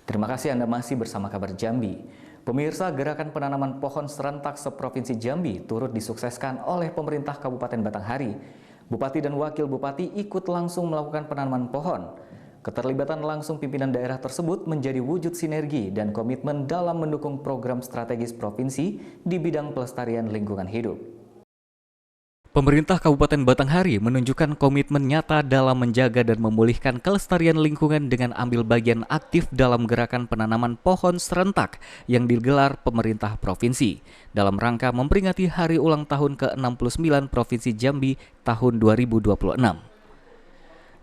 Terima kasih Anda masih bersama Kabar Jambi. Pemirsa, gerakan penanaman pohon serentak seprovinsi Jambi turut disukseskan oleh pemerintah Kabupaten Batanghari. Bupati dan Wakil Bupati ikut langsung melakukan penanaman pohon. Keterlibatan langsung pimpinan daerah tersebut menjadi wujud sinergi dan komitmen dalam mendukung program strategis provinsi di bidang pelestarian lingkungan hidup. Pemerintah Kabupaten Batanghari menunjukkan komitmen nyata dalam menjaga dan memulihkan kelestarian lingkungan dengan ambil bagian aktif dalam gerakan penanaman pohon serentak yang digelar pemerintah provinsi dalam rangka memperingati hari ulang tahun ke-69 Provinsi Jambi tahun 2026.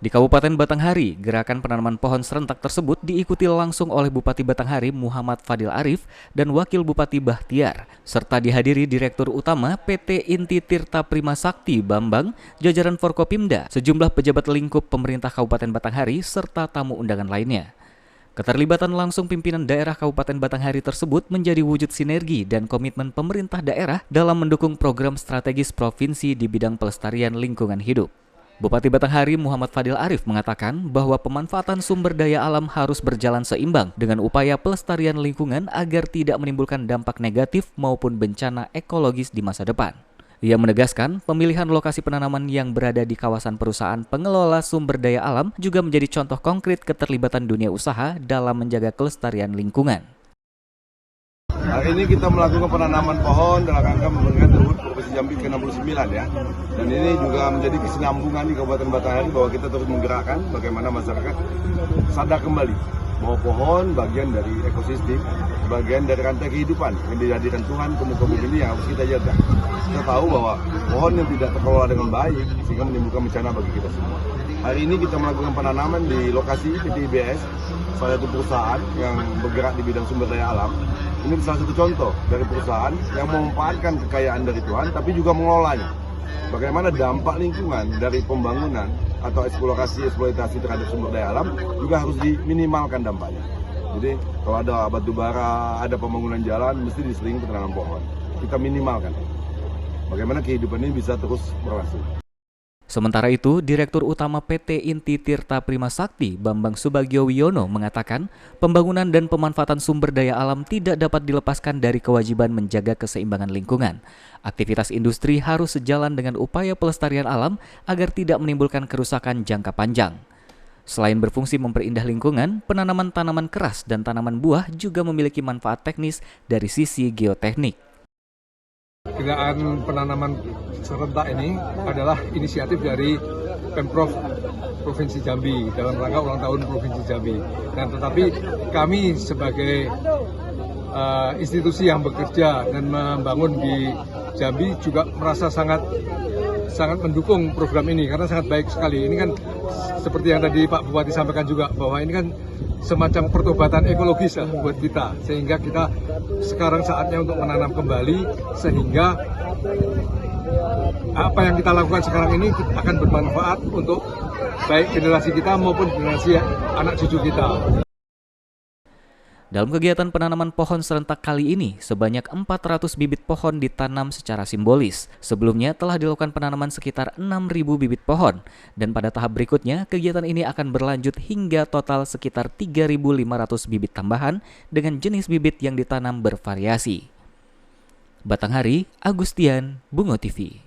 Di Kabupaten Batanghari, gerakan penanaman pohon serentak tersebut diikuti langsung oleh Bupati Batanghari Muhammad Fadil Arif dan Wakil Bupati Bahtiar, serta dihadiri Direktur Utama PT Inti Tirta Prima Sakti Bambang, jajaran Forkopimda, sejumlah pejabat lingkup pemerintah Kabupaten Batanghari, serta tamu undangan lainnya. Keterlibatan langsung pimpinan daerah Kabupaten Batanghari tersebut menjadi wujud sinergi dan komitmen pemerintah daerah dalam mendukung program strategis provinsi di bidang pelestarian lingkungan hidup. Bupati Batanghari Muhammad Fadil Arif mengatakan bahwa pemanfaatan sumber daya alam harus berjalan seimbang dengan upaya pelestarian lingkungan agar tidak menimbulkan dampak negatif maupun bencana ekologis di masa depan. Ia menegaskan pemilihan lokasi penanaman yang berada di kawasan perusahaan pengelola sumber daya alam juga menjadi contoh konkret keterlibatan dunia usaha dalam menjaga kelestarian lingkungan. Hari ini kita melakukan penanaman pohon dalam rangka memperingati HUT Provinsi Jambi ke-69 ya. Dan ini juga menjadi kesinambungan di Kabupaten Batanghari bahwa kita terus menggerakkan bagaimana masyarakat sadar kembali bahwa pohon bagian dari ekosistem, bagian dari rantai kehidupan yang dijadikan Tuhan ke muka bumi ini yang harus kita jaga. Kita tahu bahwa pohon yang tidak terkelola dengan baik sehingga menimbulkan bencana bagi kita semua. Hari ini kita melakukan penanaman di lokasi PT IBS, salah satu perusahaan yang bergerak di bidang sumber daya alam. Ini salah satu contoh dari perusahaan yang memanfaatkan kekayaan dari Tuhan, tapi juga mengelolanya. Bagaimana dampak lingkungan dari pembangunan atau eksploitasi terhadap sumber daya alam juga harus diminimalkan dampaknya. Jadi kalau ada batu bara, ada pembangunan jalan, mesti diseling penanaman pohon. Kita minimalkan. Bagaimana kehidupan ini bisa terus berlangsung. Sementara itu, Direktur Utama PT Inti Tirta Prima Sakti Bambang Subagio Wiono mengatakan pembangunan dan pemanfaatan sumber daya alam tidak dapat dilepaskan dari kewajiban menjaga keseimbangan lingkungan. Aktivitas industri harus sejalan dengan upaya pelestarian alam agar tidak menimbulkan kerusakan jangka panjang. Selain berfungsi memperindah lingkungan, penanaman tanaman keras dan tanaman buah juga memiliki manfaat teknis dari sisi geoteknik. Gerakan penanaman serentak ini adalah inisiatif dari Pemprov Provinsi Jambi dalam rangka ulang tahun Provinsi Jambi. Dan tetapi kami sebagai institusi yang bekerja dan membangun di Jambi juga merasa sangat mendukung program ini karena sangat baik sekali. Ini kan seperti yang tadi Pak Bupati sampaikan juga bahwa ini kan semacam pertobatan ekologis ya buat kita, sehingga kita sekarang saatnya untuk menanam kembali sehingga apa yang kita lakukan sekarang ini akan bermanfaat untuk baik generasi kita maupun generasi anak cucu kita. Dalam kegiatan penanaman pohon serentak kali ini, sebanyak 400 bibit pohon ditanam secara simbolis. Sebelumnya telah dilakukan penanaman sekitar 6.000 bibit pohon. Dan pada tahap berikutnya, kegiatan ini akan berlanjut hingga total sekitar 3.500 bibit tambahan dengan jenis bibit yang ditanam bervariasi. Batanghari, Agustian, Bungo TV.